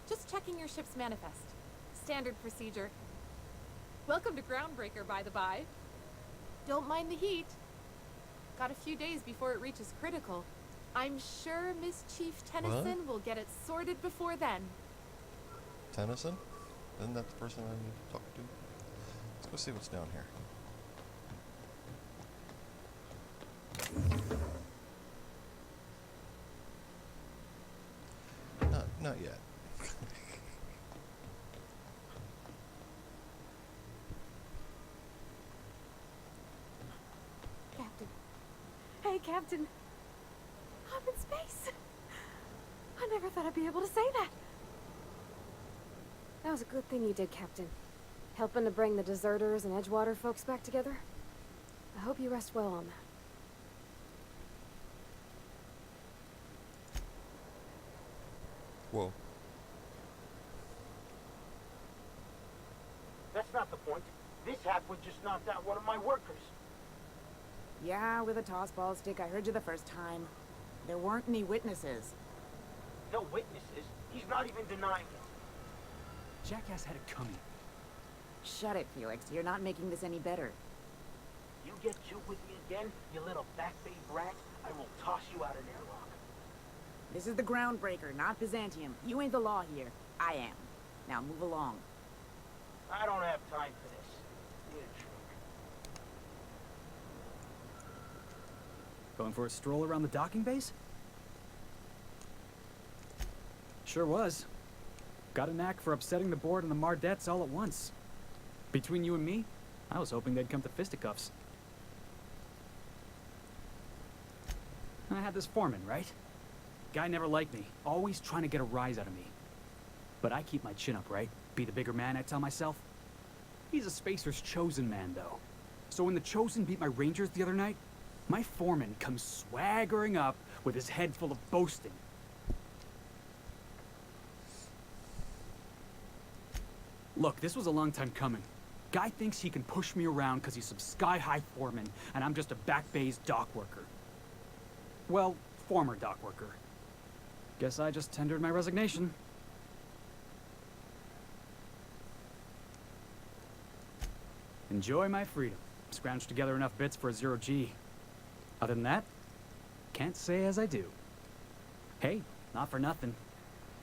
Just checking your ship's manifest. Standard procedure. Welcome to Groundbreaker, by the by. Don't mind the heat. Got a few days before it reaches critical. I'm sure Miss Chief Tennyson will get it sorted before then. Tennyson? Isn't that the person I need to talk to? Let's go see what's down here. Not yet. Captain. Hey, Captain. I'm in space. I never thought I'd be able to say that. That was a good thing you did, Captain. Helping to bring the deserters and Edgewater folks back together. I hope you rest well on that. Whoa. That's not the point. This hackwood just knocked out one of my workers. Yeah, with a toss-ball stick. I heard you the first time. There weren't any witnesses. No witnesses. He's not even denying it. Jackass had it coming. Shut it, Felix. You're not making this any better. You get chilled with me again, you little back bay brat, I will toss you out an airlock. This is the Groundbreaker, not Byzantium. You ain't the law here. I am. Now move along. I don't have time for this. Need a drink. Going for a stroll around the docking base? Sure was. Got a knack for upsetting the board and the Mardettes all at once. Between you and me, I was hoping they'd come to fisticuffs. I had this foreman, right? Guy never liked me, always trying to get a rise out of me. But I keep my chin up, right? Be the bigger man, I tell myself. He's a Spacer's chosen man, though. So when the Chosen beat my Rangers the other night, my foreman comes swaggering up with his head full of boasting. Look, this was a long time coming. Guy thinks he can push me around because he's some sky-high foreman, and I'm just a back bay's dock worker. Well, former dock worker. Guess I just tendered my resignation. Enjoy my freedom. Scrounged together enough bits for a 0G. Other than that, can't say as I do. Hey, not for nothing,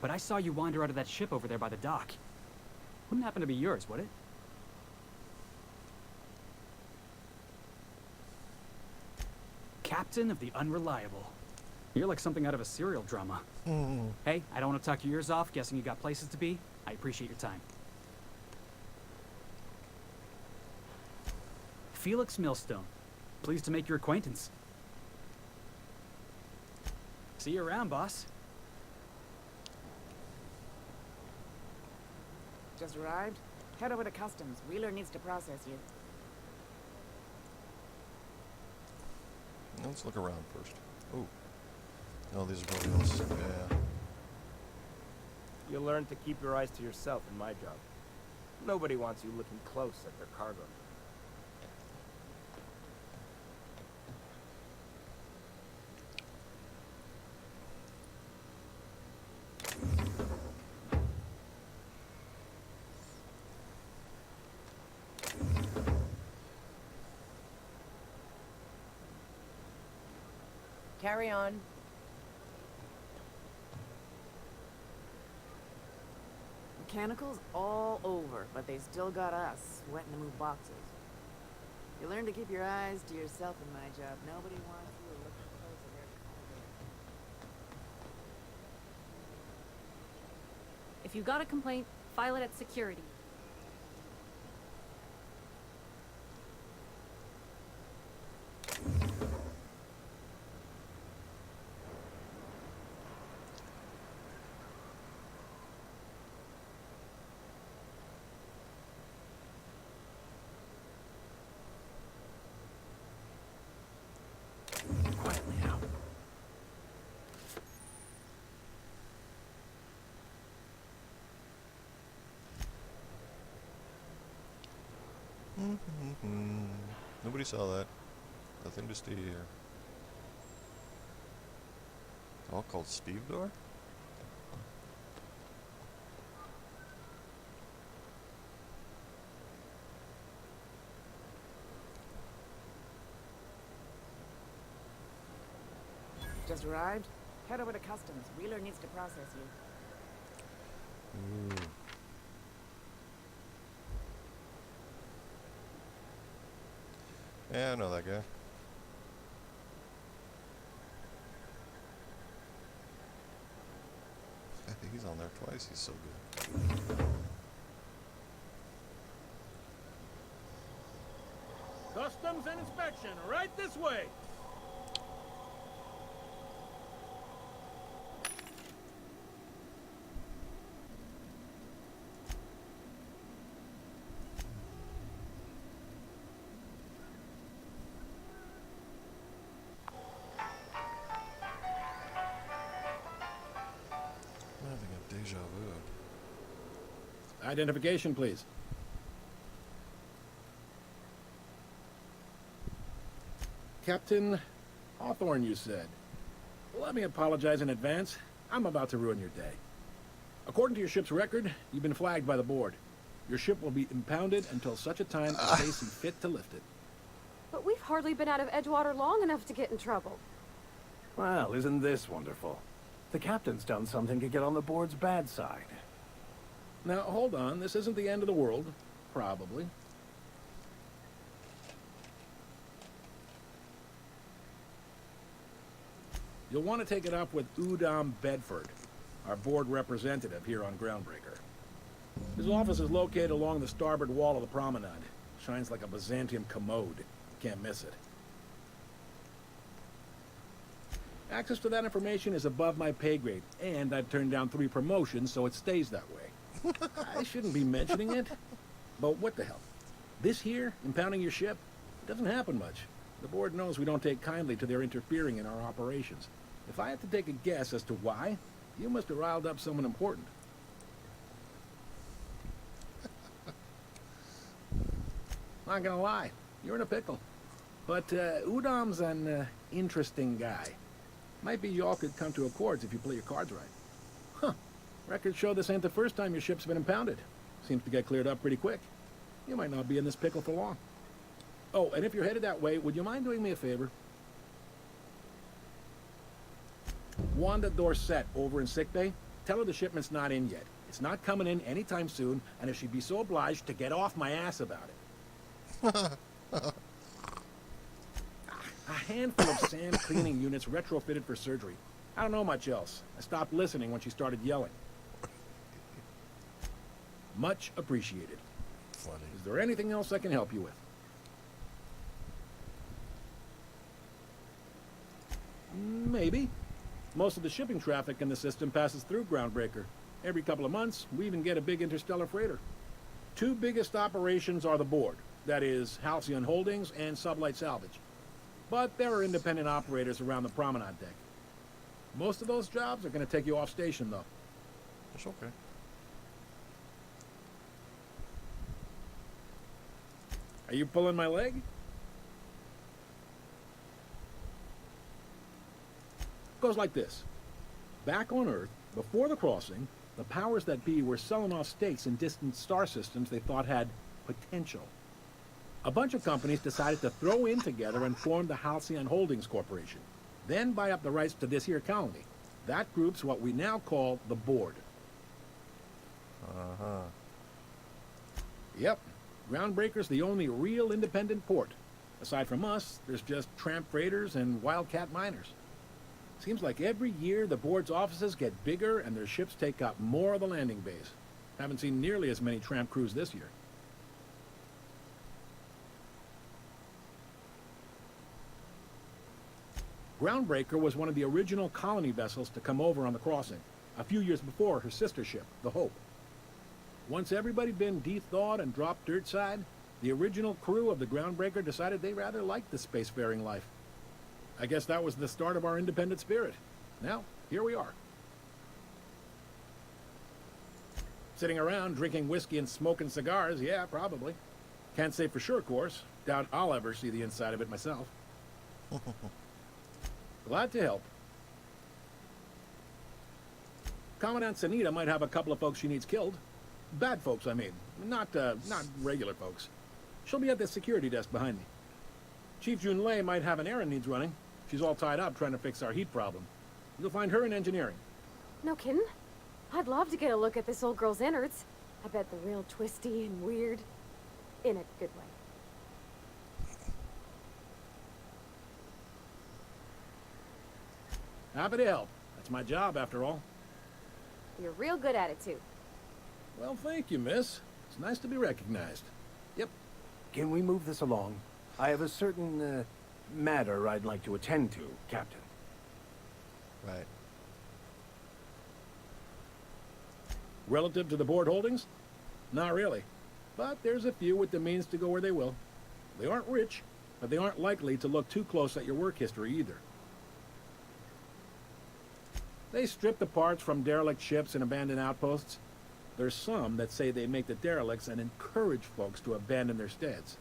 but I saw you wander out of that ship over there by the dock. Wouldn't happen to be yours, would it? Captain of the Unreliable. You're like something out of a serial drama. Hey, I don't want to talk your ears off, guessing you got places to be. I appreciate your time. Felix Millstone. Pleased to make your acquaintance. See you around, boss. Just arrived? Head over to customs. Wheeler needs to process you. Let's look around first. Oh. Oh, these are probably all... Yeah. You learn to keep your eyes to yourself in my job. Nobody wants you looking close at their cargo. Carry on. Mechanicals all over, but they still got us sweating to move boxes. You learn to keep your eyes to yourself in my job. Nobody wants you looking close at their cargo. If you got a complaint, file it at security. Quietly now. Nobody saw that. Nothing to see here. All called Steve Door? Just arrived? Head over to customs. Wheeler needs to process you. Ooh. Yeah, I know that guy. He's on there twice. He's so good. Customs and inspection, right this way. I'm having a deja vu. Identification, please. Captain Hawthorne, you said. Let me apologize in advance. I'm about to ruin your day. According to your ship's record, you've been flagged by the board. Your ship will be impounded until such a time as they see fit to lift it. But we've hardly been out of Edgewater long enough to get in trouble. Well, isn't this wonderful? The captain's done something to get on the board's bad side. Now, hold on. This isn't the end of the world. Probably. You'll want to take it up with Udom Bedford, our board representative here on Groundbreaker. His office is located along the starboard wall of the promenade. Shines like a Byzantium commode. Can't miss it. Access to that information is above my pay grade, and I've turned down 3 promotions, so it stays that way. I shouldn't be mentioning it, but what the hell? This here, impounding your ship, it doesn't happen much. The board knows we don't take kindly to their interfering in our operations. If I had to take a guess as to why, you must have riled up someone important. Not gonna lie, you're in a pickle. But Udom's an interesting guy. Might be y'all could come to accords if you play your cards right. Huh. Records show this ain't the first time your ship's been impounded. Seems to get cleared up pretty quick. You might not be in this pickle for long. Oh, and if you're headed that way, would you mind doing me a favor? Wanda Dorset over in sickbay, tell her the shipment's not in yet. It's not coming in anytime soon, and if she'd be so obliged to get off my ass about it. A handful of sand cleaning units retrofitted for surgery. I don't know much else. I stopped listening when she started yelling. Much appreciated. Funny. Is there anything else I can help you with? Maybe. Most of the shipping traffic in the system passes through Groundbreaker. Every couple of months, we even get a big interstellar freighter. 2 biggest operations are the board. That is, Halcyon Holdings and Sublight Salvage. But there are independent operators around the promenade deck. Most of those jobs are going to take you off station, though. It's okay. Are you pulling my leg? Goes like this. Back on Earth, before the crossing, the powers that be were selling off stakes in distant star systems they thought had potential. A bunch of companies decided to throw in together and form the Halcyon Holdings Corporation, then buy up the rights to this here colony. That group's what we now call the Board. Uh-huh. Yep. Groundbreaker's the only real independent port. Aside from us, there's just tramp freighters and wildcat miners. Seems like every year the board's offices get bigger and their ships take up more of the landing bays. Haven't seen nearly as many tramp crews this year. Groundbreaker was one of the original colony vessels to come over on the crossing, a few years before her sister ship, the Hope. Once everybody'd been de-thawed and dropped dirt side, the original crew of the Groundbreaker decided they rather liked the spacefaring life. I guess that was the start of our independent spirit. Now, here we are. Sitting around drinking whiskey and smoking cigars, yeah, probably. Can't say for sure, of course. Doubt I'll ever see the inside of it myself. Glad to help. Commandant Sanita might have a couple of folks she needs killed. Bad folks, I mean. Not regular folks. She'll be at the security desk behind me. Chief Junlei might have an errand needs running. She's all tied up trying to fix our heat problem. You'll find her in engineering. No kidding? I'd love to get a look at this old girl's innards. I bet they're real twisty and weird. In a good way. Happy to help. That's my job, after all. You're real good at it, too. Well, thank you, miss. It's nice to be recognized. Yep. Can we move this along? I have a certain, matter I'd like to attend to, Captain. Right. Relative to the board holdings? Not really. But there's a few with the means to go where they will. They aren't rich, but they aren't likely to look too close at your work history either. They strip the parts from derelict ships and abandoned outposts. There's some that say they make the derelicts and encourage folks to abandon their steads.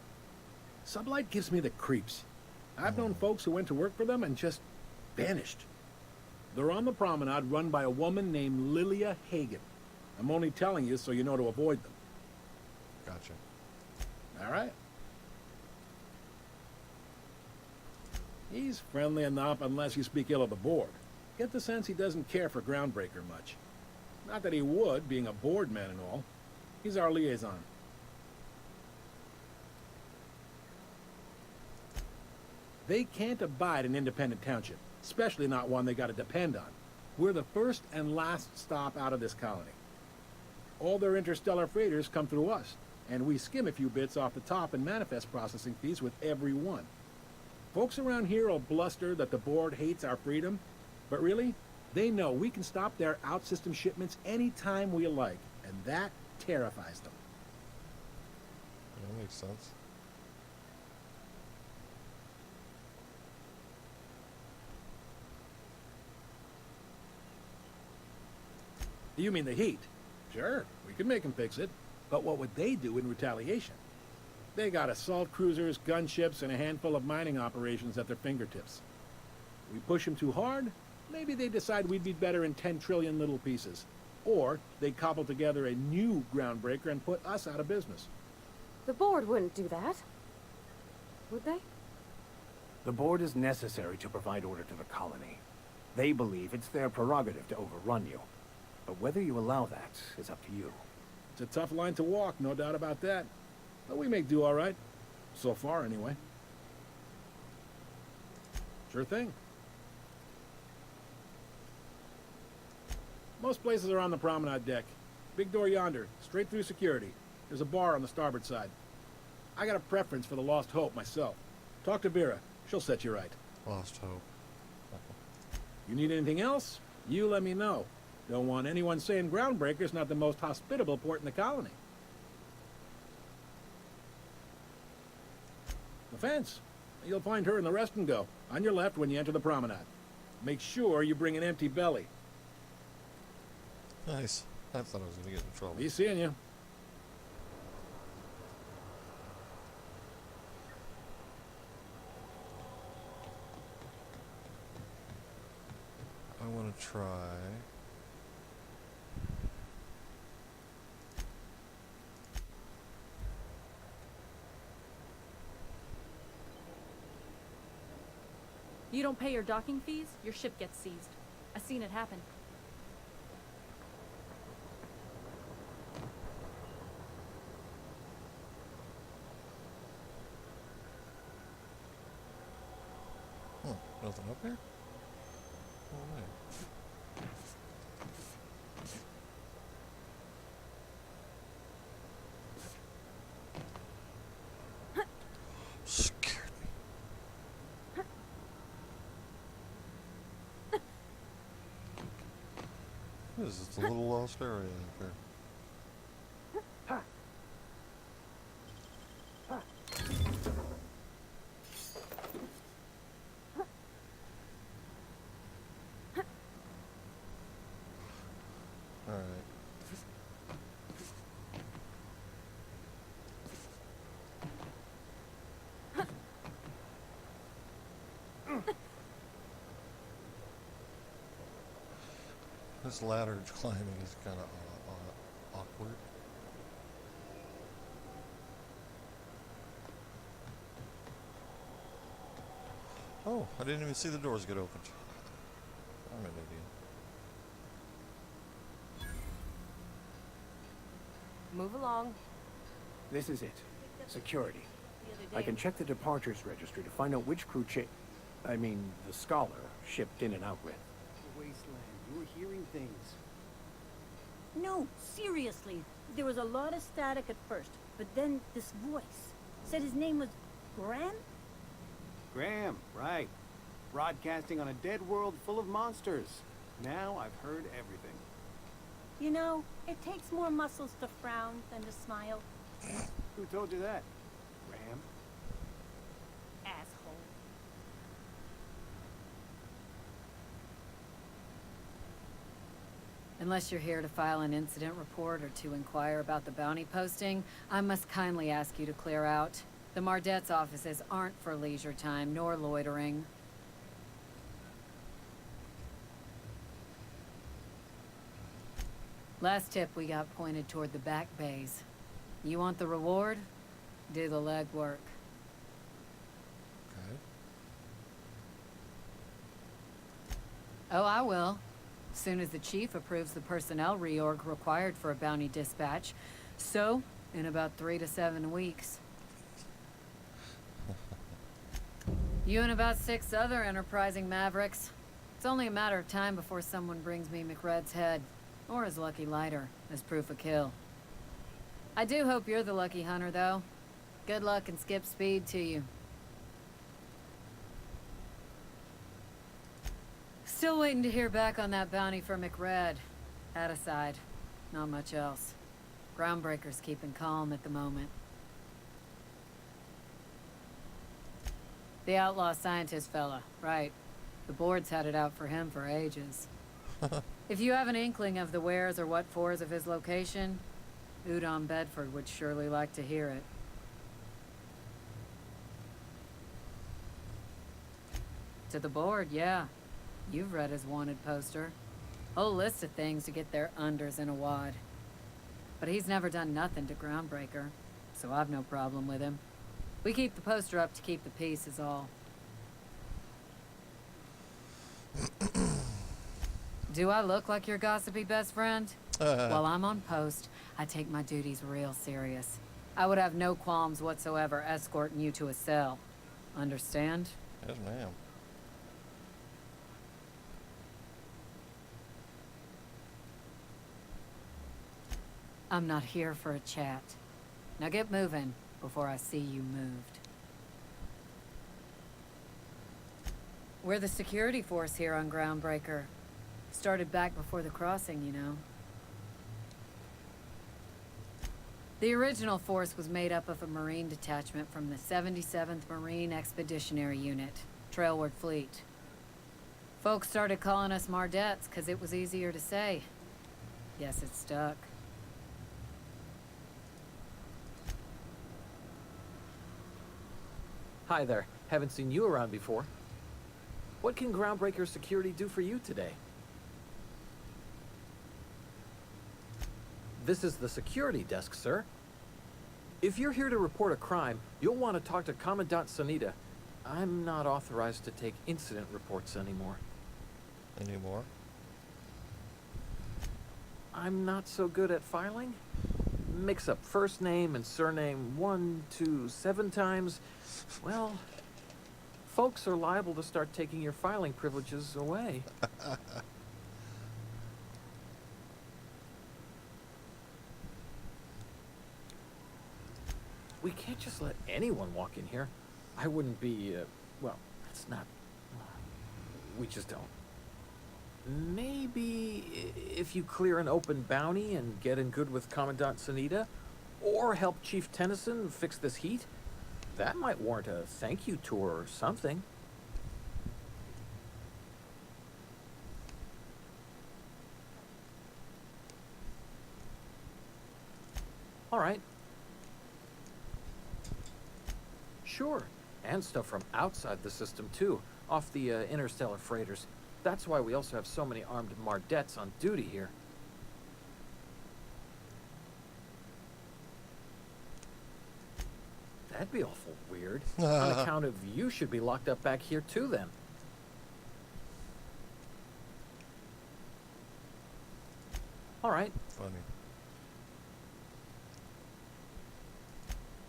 Sublight gives me the creeps. I've known folks who went to work for them and just vanished. They're on the promenade run by a woman named Lilia Hagen. I'm only telling you so you know to avoid them. Gotcha. All right. He's friendly enough unless you speak ill of the board. Get the sense he doesn't care for Groundbreaker much. Not that he would, being a board man and all. He's our liaison. They can't abide an independent township, especially not one they gotta depend on. We're the first and last stop out of this colony. All their interstellar freighters come through us, and we skim a few bits off the top in manifest processing fees with every one. Folks around here will bluster that the board hates our freedom, but really, they know we can stop their out-system shipments anytime we like, and that terrifies them. That makes sense. You mean the heat? Sure, we could make them fix it, but what would they do in retaliation? They got assault cruisers, gunships, and a handful of mining operations at their fingertips. We push them too hard, maybe they decide we'd be better in 10 trillion little pieces. Or they cobble together a new Groundbreaker and put us out of business. The board wouldn't do that. Would they? The board is necessary to provide order to the colony. They believe it's their prerogative to overrun you. But whether you allow that is up to you. It's a tough line to walk, no doubt about that. But we make do all right. So far, anyway. Sure thing. Most places are on the promenade deck. Big door yonder, straight through security. There's a bar on the starboard side. I got a preference for the Lost Hope myself. Talk to Vera. She'll set you right. Lost hope. You need anything else? You let me know. Don't want anyone saying Groundbreaker's not the most hospitable port in the colony. The fence. You'll find her in the rest and go, on your left when you enter the promenade. Make sure you bring an empty belly. Nice. I thought I was gonna get in trouble. Be seeing you. I want to try. You don't pay your docking fees, your ship gets seized. I've seen it happen. Nothing up here? Oh, wait. Scared me. What is this? A little lost area out there. Alright. This ladder climbing is kind of awkward. Oh, I didn't even see the doors get opened. I'm an idiot. Move along. This is it. Security. I can check the departures registry to find out which crew the Scholar, shipped in and out with. Wasteland, you were hearing things. No, seriously. There was a lot of static at first, but then this voice said his name was Graham? Graham, right. Broadcasting on a dead world full of monsters. Now I've heard everything. You know, it takes more muscles to frown than to smile. Who told you that? Graham? Asshole. Unless you're here to file an incident report or to inquire about the bounty posting, I must kindly ask you to clear out. The Mardet's offices aren't for leisure time nor loitering. Last tip we got pointed toward the back bays. You want the reward? Do the legwork. Okay. Oh, I will. Soon as the chief approves the personnel reorg required for a bounty dispatch. So, in about 3 to 7 weeks. You and about 6 other enterprising mavericks. It's only a matter of time before someone brings me McRed's head. Or his lucky lighter, as proof of kill. I do hope you're the lucky hunter, though. Good luck and skip speed to you. Still waiting to hear back on that bounty for McRed. That aside, not much else. Groundbreaker's keeping calm at the moment. The outlaw scientist fella, right. The board's had it out for him for ages. If you have an inkling of the wheres or what fors of his location, Udon Bedford would surely like to hear it. To the board, yeah. You've read his wanted poster. Whole list of things to get their unders in a wad. But he's never done nothing to Groundbreaker, so I've no problem with him. We keep the poster up to keep the peace is all. Do I look like your gossipy best friend? While I'm on post, I take my duties real serious. I would have no qualms whatsoever escorting you to a cell. Understand? Yes, ma'am. I'm not here for a chat. Now get moving before I see you moved. We're the security force here on Groundbreaker. Started back before the crossing, you know. The original force was made up of a Marine detachment from the 77th Marine Expeditionary Unit, Trailward Fleet. Folks started calling us Mardettes because it was easier to say. Guess it stuck. Hi there. Haven't seen you around before. What can Groundbreaker Security do for you today? This is the security desk, sir. If you're here to report a crime, you'll want to talk to Commandant Sanita. I'm not authorized to take incident reports anymore. Anymore? I'm not so good at filing. Mix up first name and surname 1, 2, 7 times. Well, folks are liable to start taking your filing privileges away. We can't just let anyone walk in here. I wouldn't be, well, that's not... we just don't. Maybe if you clear an open bounty and get in good with Commandant Sanita, or help Chief Tennyson fix this heat, that might warrant a thank you tour or something. All right. Sure, and stuff from outside the system too, off the interstellar freighters. That's why we also have so many armed Mardettes on duty here. That'd be awful weird. On account of you should be locked up back here too then. Alright. Funny.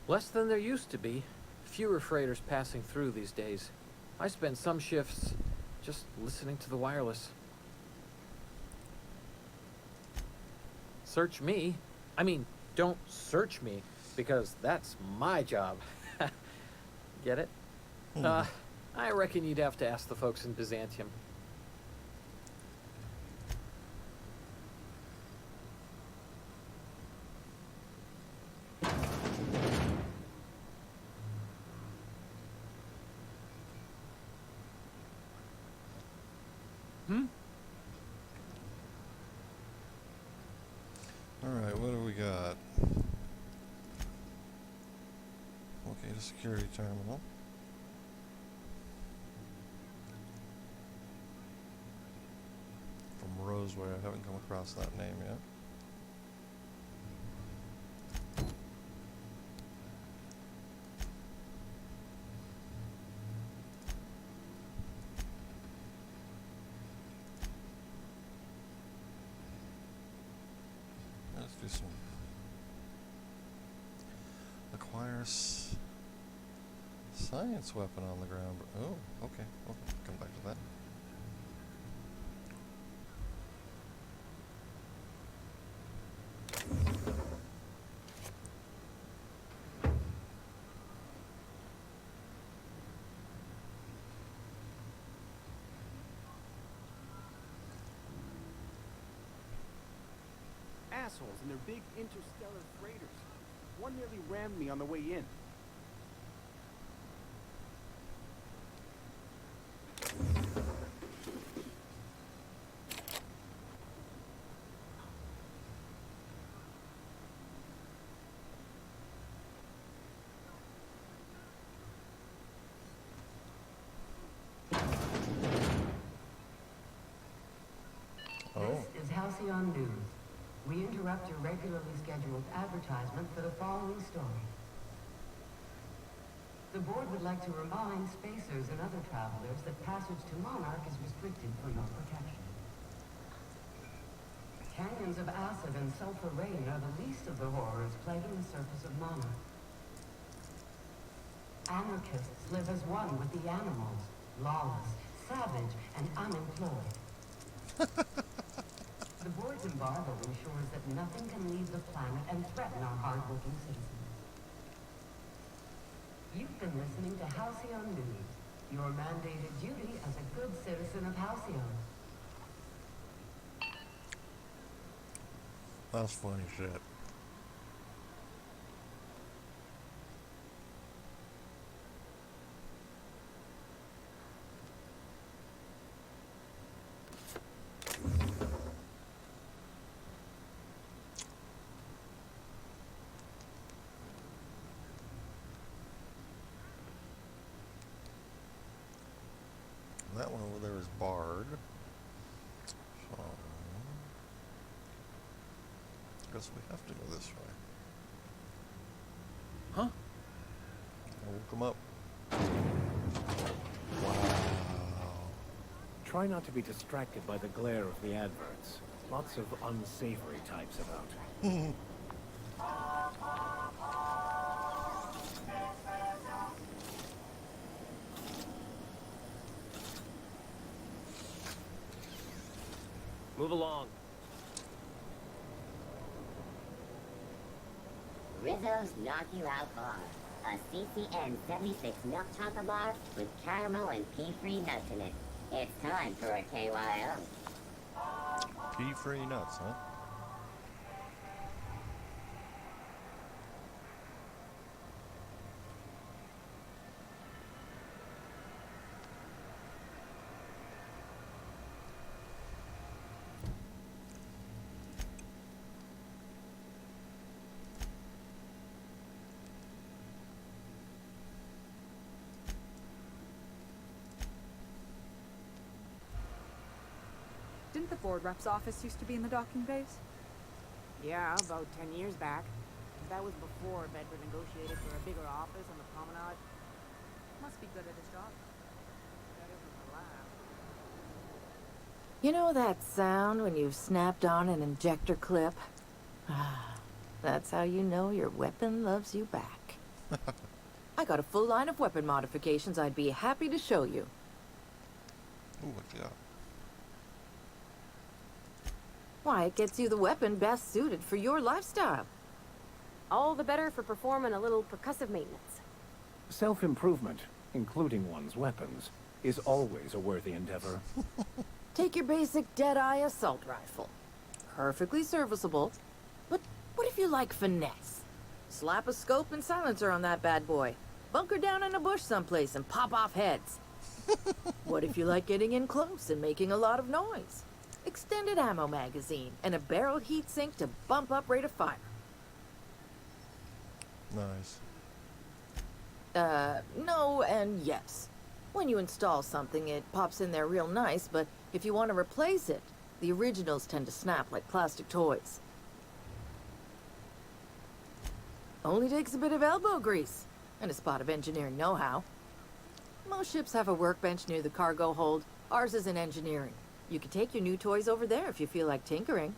Less than there used to be. Fewer freighters passing through these days. I spend some shifts just listening to the wireless. Search me. I mean, don't search me, because that's my job. Get it? I reckon you'd have to ask the folks in Byzantium. Alright, what do we got? Locate a security terminal. From Roseway, I haven't come across that name yet. Let's do some. Acquire science weapon on the ground. Oh, okay. We'll come back to that. Assholes and their big interstellar freighters. One nearly rammed me on the way in. This is Halcyon News. We interrupt your regularly scheduled advertisement for the following story. The board would like to remind spacers and other travelers that passage to Monarch is restricted for your protection. Canyons of acid and sulfur rain are the least of the horrors plaguing the surface of Monarch. Anarchists live as one with the animals, lawless, savage, and unemployed. The board's embargo ensures that nothing can leave the planet and threaten our hard-working citizens. You've been listening to Halcyon News, your mandated duty as a good citizen of Halcyon. That's funny shit. That one over there is barred. So, I guess we have to go this way. Huh? I woke him up. Wow. Try not to be distracted by the glare of the adverts. Lots of unsavory types about. Move along. Rizzo's Knock You Out Bar. A CCN 76 milk chocolate bar with caramel and pea-free nuts in it. It's time for a KYO. Pea-free nuts, huh? Didn't the board rep's office used to be in the docking bays? Yeah, about 10 years back. That was before Bedford negotiated for a bigger office on the promenade. Must be good at his job. That isn't the laugh. You know that sound when you've snapped on an injector clip? Ah, that's how you know your weapon loves you back. I got a full line of weapon modifications I'd be happy to show you. Ooh, what you got? Why, it gets you the weapon best suited for your lifestyle. All the better for performing a little percussive maintenance. Self-improvement, including one's weapons, is always a worthy endeavor. Take your basic Deadeye assault rifle. Perfectly serviceable. But what if you like finesse? Slap a scope and silencer on that bad boy. Bunker down in a bush someplace and pop off heads. What if you like getting in close and making a lot of noise? Extended ammo magazine and a barrel heatsink to bump up rate of fire. Nice. No and yes. When you install something, it pops in there real nice, but if you want to replace it, the originals tend to snap like plastic toys. Only takes a bit of elbow grease and a spot of engineering know-how. Most ships have a workbench near the cargo hold. Ours is in engineering. You can take your new toys over there if you feel like tinkering.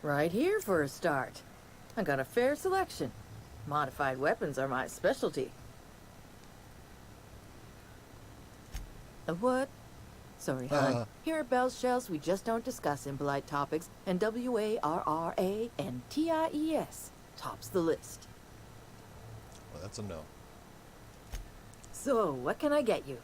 Right here for a start. I got a fair selection. Modified weapons are my specialty. A what? Sorry, hon. Here at Bell's Shells, we just don't discuss impolite topics, and WARRANTIES tops the list. Well, that's a no. So, what can I get you?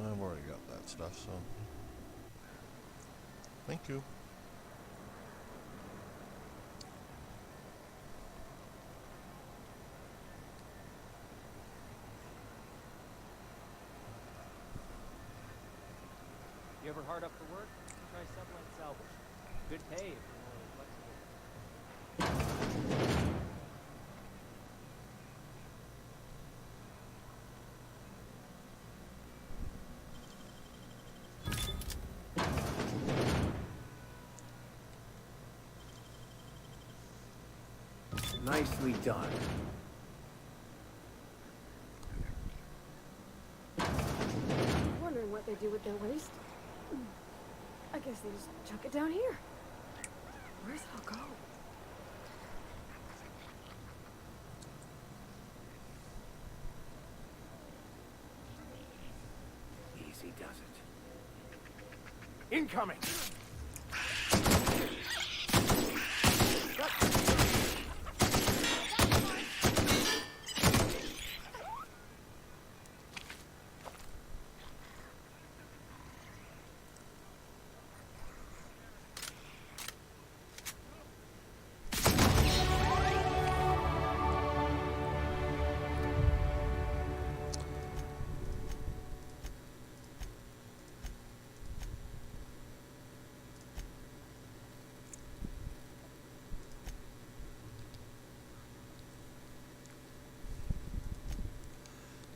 I've already got that stuff, so thank you. You ever hard up for work? Try Subline Salvage. Good pay if you're more flexible. Nicely done. Wondering what they do with their waste. I guess they just chuck it down here. Where's it all go? Easy does it. Incoming!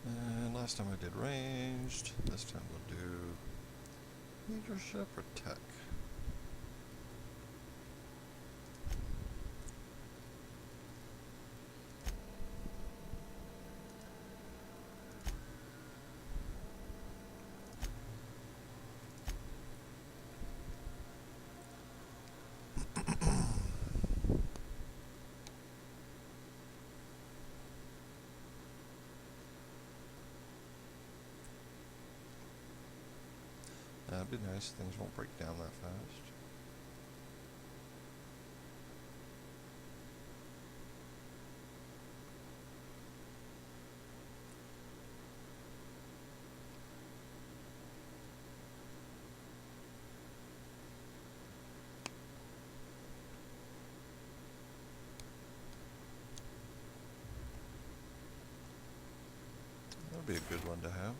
And last time I did ranged. This time we'll do leadership or tech. That'd be nice. Things won't break down that fast. be a good one to have.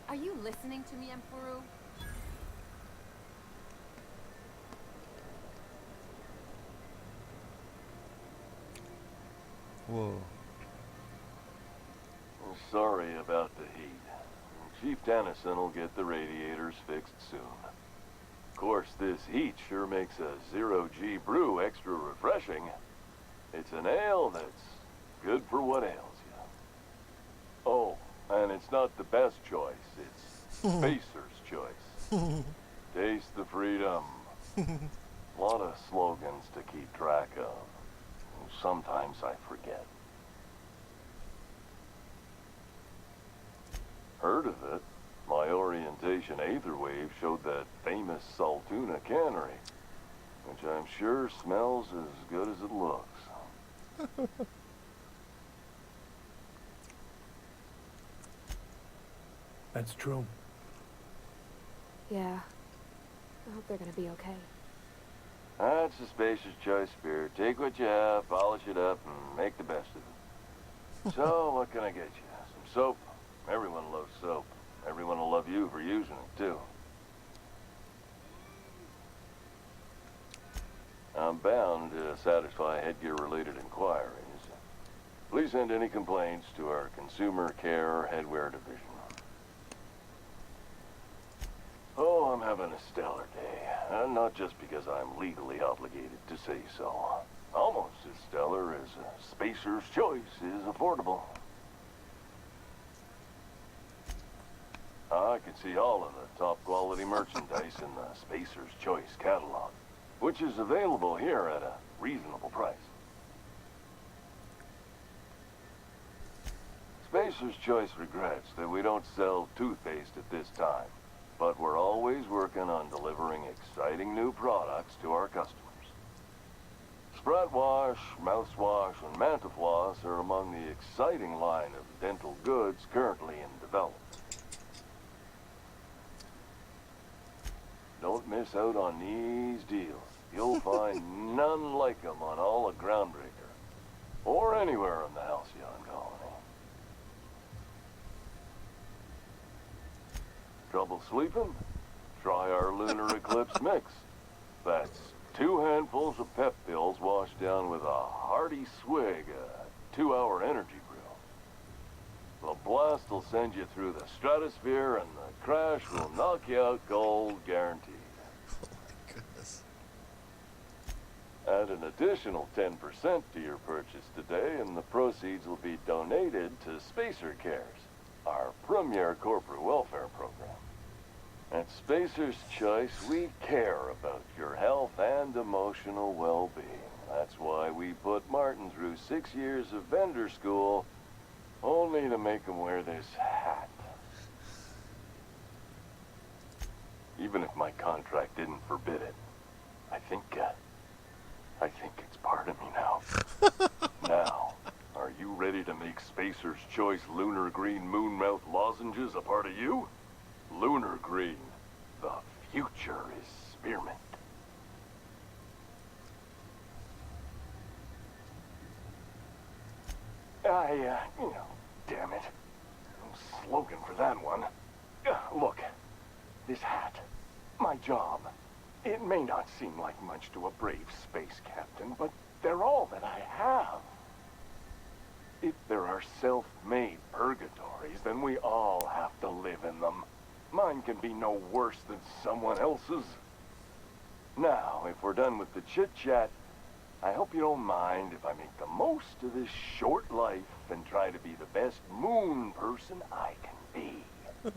Are you listening to me, Emperor? Whoa. I'm sorry about the heat. Chief Tennyson will get the radiators fixed soon. Of course, this heat sure makes a zero-G brew extra refreshing. It's an ale that's good for what ails you. Oh, and it's not the best choice. It's Spacer's choice. Taste the freedom. A lot of slogans to keep track of. Sometimes I forget. Heard of it? My orientation Aetherwave showed that famous Saltuna cannery, which I'm sure smells as good as it looks. That's true. Yeah. I hope they're gonna be okay. That's a Spacer's Choice beer. Take what you have, polish it up, and make the best of it. So, what can I get you? Some soap? Everyone loves soap. Everyone will love you for using it, too. I'm bound to satisfy headgear-related inquiries. Please send any complaints to our Consumer Care Headwear Division. Oh, I'm having a stellar day. And not just because I'm legally obligated to say so. Almost as stellar as a Spacer's Choice is affordable. I can see all of the top quality merchandise in the Spacer's Choice catalog, which is available here at a reasonable price. Spacer's Choice regrets that we don't sell toothpaste at this time, but we're always working on delivering exciting new products to our customers. Sprat Wash, Mouthwash, and Mantafloss are among the exciting line of dental goods currently in development. Don't miss out on these deals. You'll find none like them on all of Groundbreaker, or anywhere in the Halcyon Colony. Trouble sleeping? Try our Lunar Eclipse Mix. That's 2 handfuls of pep pills washed down with a hearty swig of 2-hour energy brew. The blast will send you through the stratosphere, and the crash will knock you out cold, guaranteed. Oh my goodness. Add an additional 10% to your purchase today, and the proceeds will be donated to Spacer Cares, our premier corporate welfare program. At Spacer's Choice, we care about your health and emotional well-being. That's why we put Martin through 6 years of vendor school, only to make him wear this hat. Even if my contract didn't forbid it, I think it's part of me now. Now, are you ready to make Spacer's Choice Lunar Green Moonmouth lozenges a part of you? Lunar Green. The future is spearmint. Damn it. No slogan for that one. Look, this hat, my job, it may not seem like much to a brave space captain, but they're all that I have. If there are self-made purgatories, then we all have to live in them. Mine can be no worse than someone else's. Now, if we're done with the chit-chat, I hope you don't mind if I make the most of this short life and try to be the best moon person I can be.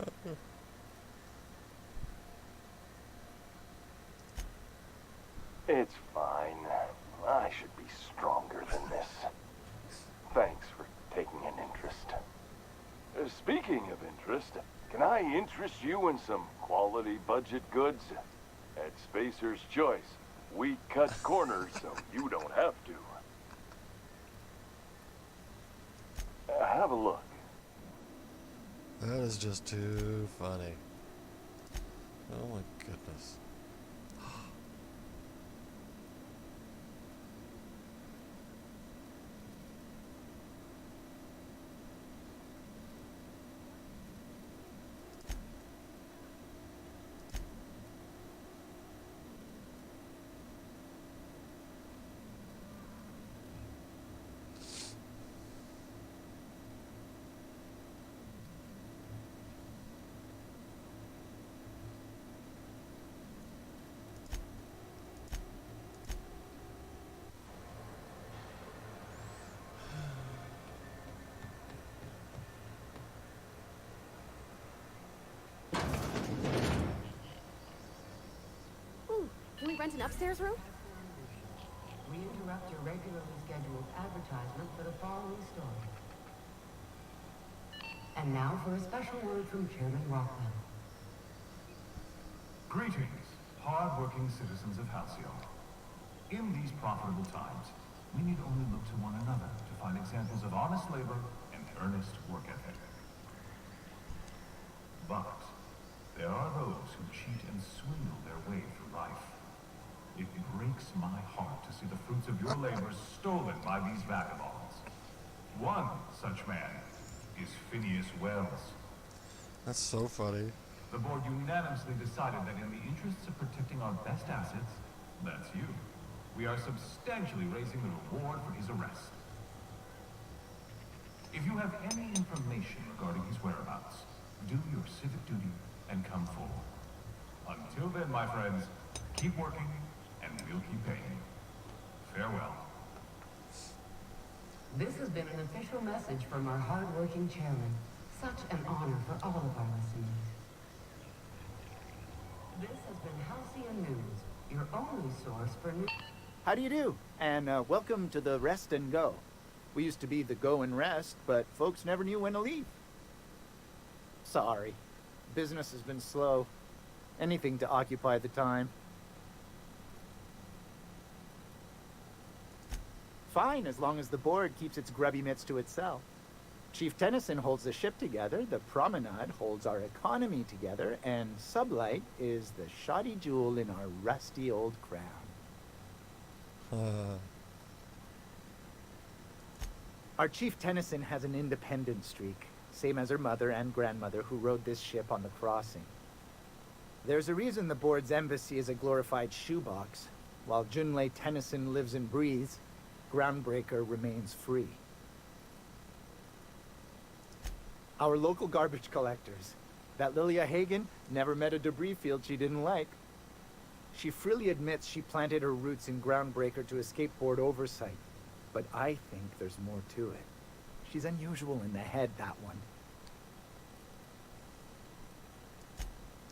It's fine. I should be stronger than this. Thanks for taking an interest. Speaking of interest, can I interest you in some quality budget goods? At Spacer's Choice, we cut corners so you don't have to. Have a look. That is just too funny. Oh my goodness. Can we rent an upstairs room? We interrupt your regularly scheduled advertisement for the following story. And now for a special word from Chairman Rockwell. Greetings, hard-working citizens of Halcyon. In these profitable times, we need only look to one another to find examples of honest labor and earnest work ethic. But there are those who cheat and swindle their way through life. It breaks my heart to see the fruits of your labors stolen by these vagabonds. One such man is Phineas Wells. That's so funny. The board unanimously decided that in the interests of protecting our best assets, that's you, we are substantially raising the reward for his arrest. If you have any information regarding his whereabouts, do your civic duty and come forward. Until then, my friends, keep working and we'll keep paying. Farewell. This has been an official message from our hard-working chairman. Such an honor for all of our listeners. This has been Halcyon News, your only source for news. How do you do? And welcome to the Rest and Go. We used to be the Go and Rest, but folks never knew when to leave. Sorry. Business has been slow. Anything to occupy the time. Fine, as long as the board keeps its grubby mitts to itself. Chief Tennyson holds the ship together, the Promenade holds our economy together, and Sublight is the shoddy jewel in our rusty old crown. Our Chief Tennyson has an independent streak, same as her mother and grandmother who rode this ship on the crossing. There's a reason the board's embassy is a glorified shoebox. While Junlei Tennyson lives and breathes, Groundbreaker remains free. Our local garbage collectors. That Lilia Hagen never met a debris field she didn't like. She freely admits she planted her roots in Groundbreaker to escape board oversight. But I think there's more to it. She's unusual in the head, that one.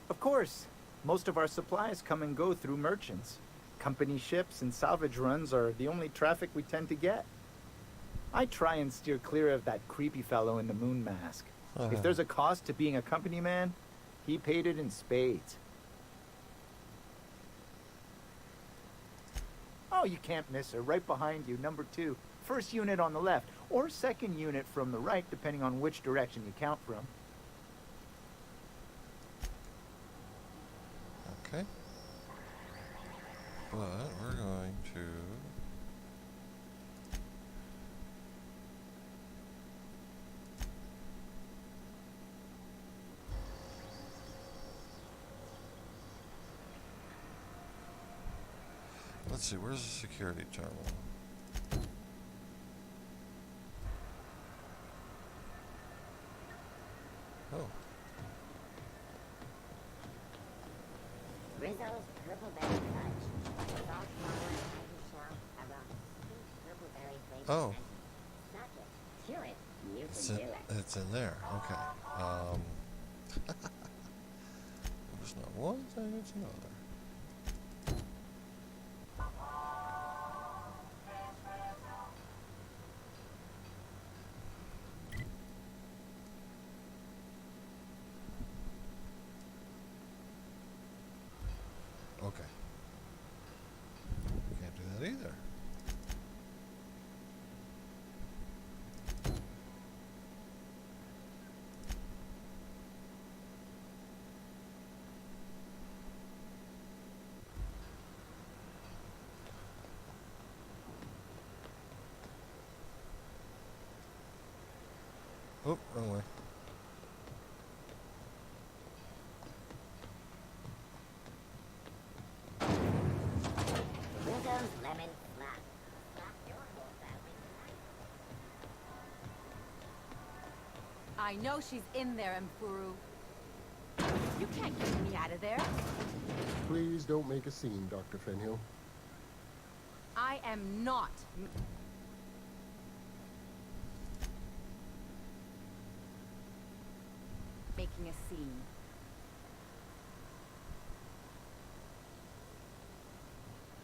Of course, most of our supplies come and go through merchants. Company ships and salvage runs are the only traffic we tend to get. I try and steer clear of that creepy fellow in the moon mask. If there's a cost to being a company man, he paid it in spades. Oh, you can't miss her. Right behind you, number 2. First unit on the left, or second unit from the right, depending on which direction you count from. Okay. But we're going to... Let's see, where's the security terminal? Oh. Rizzo's Purple Berry Fudge. Soft, moderate, heavy shell, around Oh. Suck it. Chew it. You It's can in, do it. it's in there. Okay. It's not one thing, it's another. Okay. Can't do that either. Oh, wrong way. Windows lemon flat. Stop your whole family tonight. I know she's in there, Mfuru. You can't get me out of there. Please don't make a scene, Dr. Fenhill. I am not. Making a scene.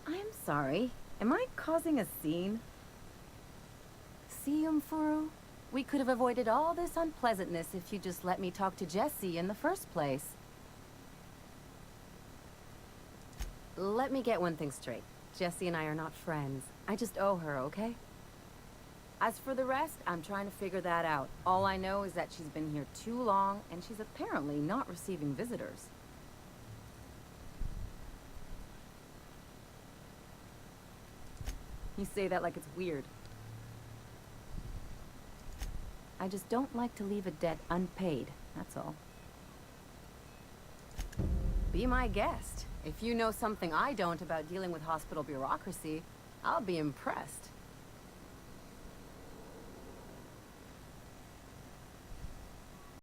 I'm sorry. Am I causing a scene? See, Mfuru? We could have avoided all this unpleasantness if you just let me talk to Jessie in the first place. Let me get one thing straight. Jessie and I are not friends. I just owe her, okay? As for the rest, I'm trying to figure that out. All I know is that she's been here too long, and she's apparently not receiving visitors. You say that like it's weird. I just don't like to leave a debt unpaid, that's all. Be my guest. If you know something I don't about dealing with hospital bureaucracy, I'll be impressed.